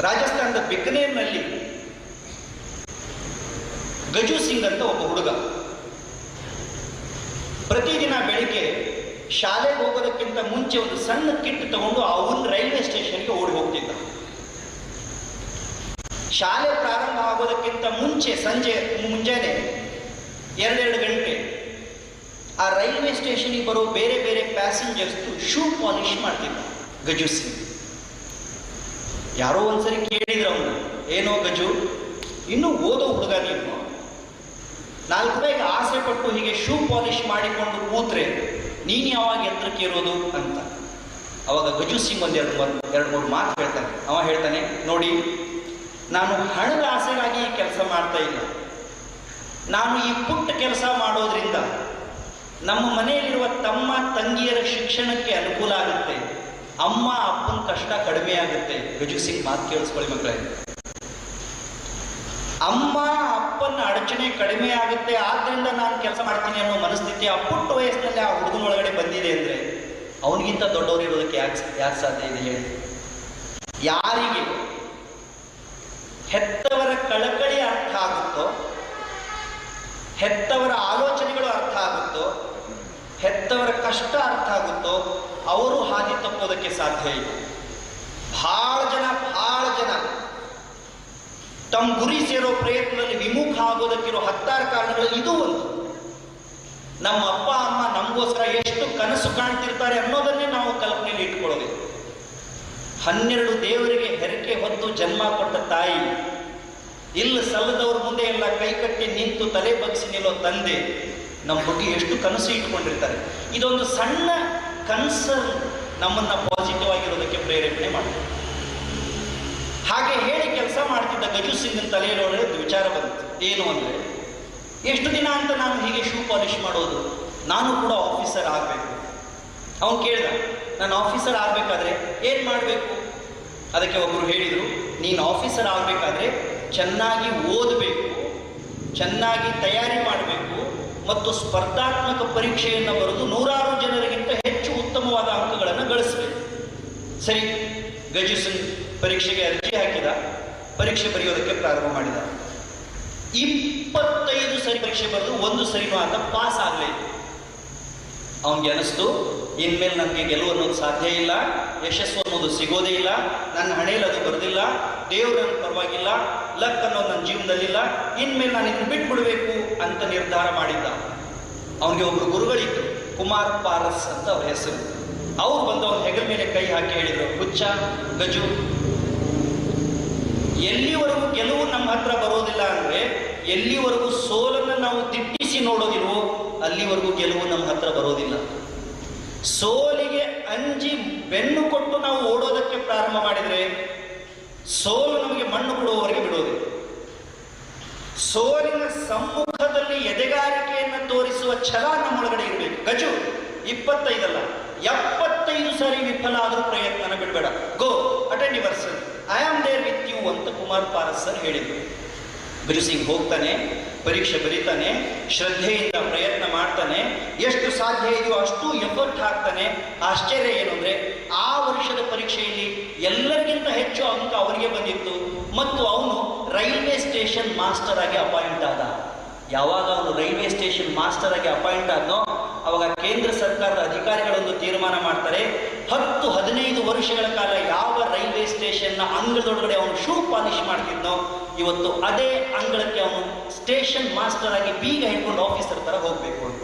ರಾಜಸ್ಥಾನದ ಬಿಕನೇರ್ನಲ್ಲಿ ಗಜು ಸಿಂಗ್ ಅಂತ ಒಬ್ಬ ಹುಡುಗ ಪ್ರತಿದಿನ ಬೆಳಿಗ್ಗೆ ಶಾಲೆಗೆ ಹೋಗೋದಕ್ಕಿಂತ ಮುಂಚೆ ಒಂದು ಸಣ್ಣ ಕಿಟ್ ತಗೊಂಡು ಅವನು ರೈಲ್ವೆ ಸ್ಟೇಷನ್ಗೆ ಓಡಿ ಹೋಗ್ತಿದ್ದ. ಶಾಲೆ ಪ್ರಾರಂಭ ಆಗೋದಕ್ಕಿಂತ ಮುಂಚೆ ಮುಂಜಾನೆ 2 ಗಂಟೆ ಆ ರೈಲ್ವೆ ಸ್ಟೇಷನ್ಗೆ ಬರೋ ಬೇರೆ ಬೇರೆ ಪ್ಯಾಸೆಂಜರ್ಸ್ ಶೂ ಪಾಲಿಶ್ ಮಾಡ್ತಿದ್ದ ಗಜು ಸಿಂಗ್. ಯಾರೋ ಒಂದ್ಸರಿ ಕೇಳಿದ್ರು ಅವನು, ಏನೋ ಗಜು, ಇನ್ನೂ ಓದೋ ಹುಡುಗ ನೀನು, 4 ರೂಪಾಯಿಗೆ ಆಸೆ ಪಟ್ಟು ಹೀಗೆ ಶೂ ಪಾಲಿಶ್ ಮಾಡಿಕೊಂಡು ಕೂತ್ರೆ ನೀನು ಯಾವಾಗ ಎತ್ತರಕ್ಕೆ ಇರೋದು ಅಂತ. ಅವಾಗ ಗಜು ಸಿಂಗ್ ಎರಡು ಮೂರು ಮಾತು ಹೇಳ್ತಾನೆ. ಅವ ಹೇಳ್ತಾನೆ, ನೋಡಿ, ನಾನು ಹಣದ ಆಸೆಗಾಗಿ ಈ ಕೆಲಸ ಮಾಡ್ತಾ ಇಲ್ಲ. ನಾನು ಈ ಪುಟ್ಟ ಕೆಲಸ ಮಾಡೋದ್ರಿಂದ ನಮ್ಮ ಮನೆಯಲ್ಲಿರುವ ತಮ್ಮ ತಂಗಿಯರ ಶಿಕ್ಷಣಕ್ಕೆ ಅನುಕೂಲ ಆಗುತ್ತೆ, ಅಮ್ಮ ಅಪ್ಪನ ಕಷ್ಟ ಕಡಿಮೆ ಆಗುತ್ತೆ. ಗಜು ಸಿಂಗ್ ಮಾತು ಕೇಳಿಸ್ಕೊಳ್ಳಿ ಮಕ್ಕಳೇ. ಅಮ್ಮ ಅಪ್ಪನ ಅಡಚಣೆ ಕಡಿಮೆ ಆಗುತ್ತೆ, ಆದ್ರಿಂದ ನಾನು ಕೆಲಸ ಮಾಡ್ತೀನಿ ಅನ್ನೋ ಮನಸ್ಥಿತಿ ಆ ಪುಟ್ಟ ವಯಸ್ಸಿನಲ್ಲಿ ಆ ಹುಡುಗನೊಳಗಡೆ ಬಂದಿದೆ ಅಂದ್ರೆ ಅವನಿಗಿಂತ ದೊಡ್ಡವರು ಇರೋದಕ್ಕೆ ಯಾಕೆ ಸಾಧ್ಯ ಇದೆ ಹೇಳಿ? ಯಾರಿಗೆ ಹೆತ್ತವರ ಕಳಕಳಿ ಅರ್ಥ ಆಗುತ್ತೋ, ಹೆತ್ತವರ ಆಲೋಚನೆಗಳು ಅರ್ಥ ಆಗುತ್ತೋ, ಹೆತ್ತವರ ಕಷ್ಟ ಅರ್ಥ ಆಗುತ್ತೋ, ಅವರು ಹಾದಿ ತಪ್ಪೋದಕ್ಕೆ ಸಾಧ್ಯ ಇಲ್ಲ. ಬಹಳ ಜನ ತಮ್ಮ ಗುರಿ ಸೇರೋ ಪ್ರಯತ್ನದಲ್ಲಿ ವಿಮುಖ ಆಗೋದಕ್ಕಿರೋ 10 ಕಾರಣಗಳು ಇದು ಒಂದು. ನಮ್ಮ ಅಪ್ಪ ಅಮ್ಮ ನಮಗೋಸ್ಕರ ಎಷ್ಟು ಕನಸು ಕಾಣ್ತಿರ್ತಾರೆ ಅನ್ನೋದನ್ನೇ ನಾವು ಕಲ್ಪನೆಯಲ್ಲಿ ಇಟ್ಕೊಳ್ಳೋದು. 12 ದೇವರಿಗೆ ಹೆರಕೆ ಹೊತ್ತು ಜನ್ಮ ಕೊಟ್ಟ ತಾಯಿ, ಇಲ್ಲ ಸಲ್ಲದವ್ರ ಮುಂದೆ ಎಲ್ಲ ಕೈಕಟ್ಟಿ ನಿಂತು ತಲೆ ಬಗ್ಸಿ ನಿಲ್ಲೋ ತಂದೆ ನಮ್ಮ ಬಗ್ಗೆ ಎಷ್ಟು ಕನಸು ಇಟ್ಕೊಂಡಿರ್ತಾರೆ. ಇದೊಂದು ಸಣ್ಣ ಕನ್ಸರ್ನ್ ನಮ್ಮನ್ನ ಪಾಸಿಟಿವ್ ಆಗಿರೋದಕ್ಕೆ ಪ್ರೇರೇಪಣೆ ಮಾಡ್ತಾರೆ. ಹಾಗೆ ಹೇಳಿ ಕೆಲಸ ಮಾಡ್ತಿದ್ದ ಗಜು ಸಿಂಗ್ ತಲೆಯೊಳಗೆ ವಿಚಾರ ಬಂತು. ಏನು ಅಂದರೆ, ಎಷ್ಟು ದಿನ ಅಂತ ನಾನು ಹೀಗೆ ಶೂ ಪಾಲಿಶ್ ಮಾಡೋದು, ನಾನು ಕೂಡ ಆಫೀಸರ್ ಆಗಬೇಕು. ಅವನು ಕೇಳ್ದ, ನಾನು ಆಫೀಸರ್ ಆಗಬೇಕಾದ್ರೆ ಏನು ಮಾಡಬೇಕು? ಅದಕ್ಕೆ ಒಬ್ಬರು ಹೇಳಿದರು, ನೀನು ಆಫೀಸರ್ ಆಗಬೇಕಾದ್ರೆ ಚೆನ್ನಾಗಿ ಓದಬೇಕು, ಚೆನ್ನಾಗಿ ತಯಾರಿ ಮಾಡಬೇಕು ಮತ್ತು ಸ್ಪರ್ಧಾತ್ಮಕ ಪರೀಕ್ಷೆಯನ್ನು ಬರೆದು 100 ಜನರಿಗಿಂತ ಹೆಚ್ಚು ಉತ್ತಮವಾದ ಅಂಕಗಳನ್ನು ಗಳಿಸಬೇಕು. ಸರಿ, ಗಜು ಸಿಂಗ್ ಪರೀಕ್ಷೆಗೆ ಅರ್ಜಿ ಹಾಕಿದ, ಪರೀಕ್ಷೆ ಬರೆಯೋದಕ್ಕೆ ಪ್ರಾರಂಭ ಮಾಡಿದ. 25 ಸರಿ ಪರೀಕ್ಷೆ ಬರೆದು 1 ಸರಿನೂ ಆತ ಪಾಸ್ ಆಗಲೇ. ಅವನಿಗೆ ಅನಿಸ್ತು, ಇನ್ಮೇಲೆ ನನಗೆ ಗೆಲುವು ಅನ್ನೋದು ಸಾಧ್ಯ ಇಲ್ಲ, ಯಶಸ್ಸು ಅನ್ನೋದು ಸಿಗೋದೇ ಇಲ್ಲ, ನನ್ನ ಹಣೆಯಲ್ಲಿ ಅದು ಬರೋದಿಲ್ಲ, ದೇವ್ರು ನನ್ನ ಪರವಾಗಿಲ್ಲ, ಲಕ್ ಅನ್ನೋದು ನನ್ನ ಜೀವನದಲ್ಲಿಲ್ಲ, ಇನ್ಮೇಲೆ ನಾನು ಇದನ್ನು ಬಿಟ್ಬಿಡ್ಬೇಕು ಅಂತ ನಿರ್ಧಾರ ಮಾಡಿದ್ದ. ಅವನಿಗೆ ಒಬ್ಬರು ಗುರುಗಳಿದ್ರು, ಕುಮಾರ್ ಪಾರಸ್ ಅಂತ ಅವ್ರ ಹೆಸರು. ಅವ್ರು ಬಂದು ಅವನ ಹೆಗಲ ಮೇಲೆ ಕೈ ಹಾಕಿ ಹೇಳಿದರು, ಹುಚ್ಚ ಗಜು, ಎಲ್ಲಿವರೆಗೂ ಗೆಲುವು ನಮ್ಮ ಹತ್ರ ಬರೋದಿಲ್ಲ ಅಂದರೆ, ಎಲ್ಲಿವರೆಗೂ ಸೋಲನ್ನು ನಾವು ದಿಟ್ಟಿಸಿ ನೋಡೋದಿಲ್ವೋ ಅಲ್ಲಿವರೆಗೂ ಗೆಲುವು ನಮ್ಮ ಹತ್ರ ಬರೋದಿಲ್ಲ. ಸೋಲಿಗೆ ಅಂಜಿ ಬೆನ್ನು ಕೊಟ್ಟು ನಾವು ಓಡೋದಕ್ಕೆ ಪ್ರಾರಂಭ ಮಾಡಿದರೆ ಸೋಲು ನಮಗೆ ಮಣ್ಣು ಕೊಡುವವರೆಗೆ ಬಿಡೋದಿಲ್ಲ. ಸೋಲಿನ ಸಮ್ಮುಖದಲ್ಲಿ ಎದೆಗಾರಿಕೆಯನ್ನು ತೋರಿಸುವ ಛಲ ನಮ್ಮೊಳಗಡೆ ಇರಬೇಕು. ಗಜು 25 ಅಲ್ಲ 75 ಸಾರಿ ವಿಫಲ ಆದರೂ ಪ್ರಯತ್ನನ ಬಿಡಬೇಡ. Go attend yourself, I am there with you ಅಂತ ಕುಮಾರ್ ಪಾರಸ್ ಸರ್ ಹೇಳಿದರು. ಗಜು ಸಿಂಗ್ ಹೋಗ್ತಾನೆ, ಪರೀಕ್ಷೆ ಬರೀತಾನೆ, ಶ್ರದ್ಧೆಯಿಂದ ಪ್ರಯತ್ನ ಮಾಡ್ತಾನೆ, ಎಷ್ಟು ಸಾಧ್ಯ ಇದೆಯೋ ಅಷ್ಟು ಎಫರ್ಟ್ ಹಾಕ್ತಾನೆ. ಆಶ್ಚರ್ಯ ಏನು ಅಂದರೆ, ಆ ವರ್ಷದ ಪರೀಕ್ಷೆಯಲ್ಲಿ ಎಲ್ಲರಿಗಿಂತ ಹೆಚ್ಚು ಅಂಕ ಅವರಿಗೆ ಬಂದಿತ್ತು ಮತ್ತು ಅವನು ರೈಲ್ವೆ ಸ್ಟೇಷನ್ ಮಾಸ್ಟರ್ ಆಗಿ ಅಪಾಯಿಂಟ್ ಆದ. ಯಾವಾಗ ಅವನು ರೈಲ್ವೆ ಸ್ಟೇಷನ್ ಮಾಸ್ಟರ್ ಆಗಿ ಅಪಾಯಿಂಟ್ ಆದ್ನೋ ಅವಾಗ ಕೇಂದ್ರ ಸರ್ಕಾರದ ಅಧಿಕಾರಿಗಳೊಂದು ತೀರ್ಮಾನ ಮಾಡ್ತಾರೆ, 10-15 ವರ್ಷಗಳ ಕಾಲ ಯಾವ ರೈಲ್ವೆ ಸ್ಟೇಷನ್ನ ಅಂಗಳದೊಳಗಡೆ ಅವನು ಶೂ ಪಾಲಿಶ್ ಮಾಡ್ತಿದ್ನೋ ಇವತ್ತು ಅದೇ ಅಂಗಳಕ್ಕೆ ಅವನು ಸ್ಟೇಷನ್ ಮಾಸ್ಟರ್ ಆಗಿ ಬೀಗ ಹಿಡ್ಕೊಂಡು ಆಫೀಸರ್ ತರ ಹೋಗ್ಬೇಕು ಅಂತ.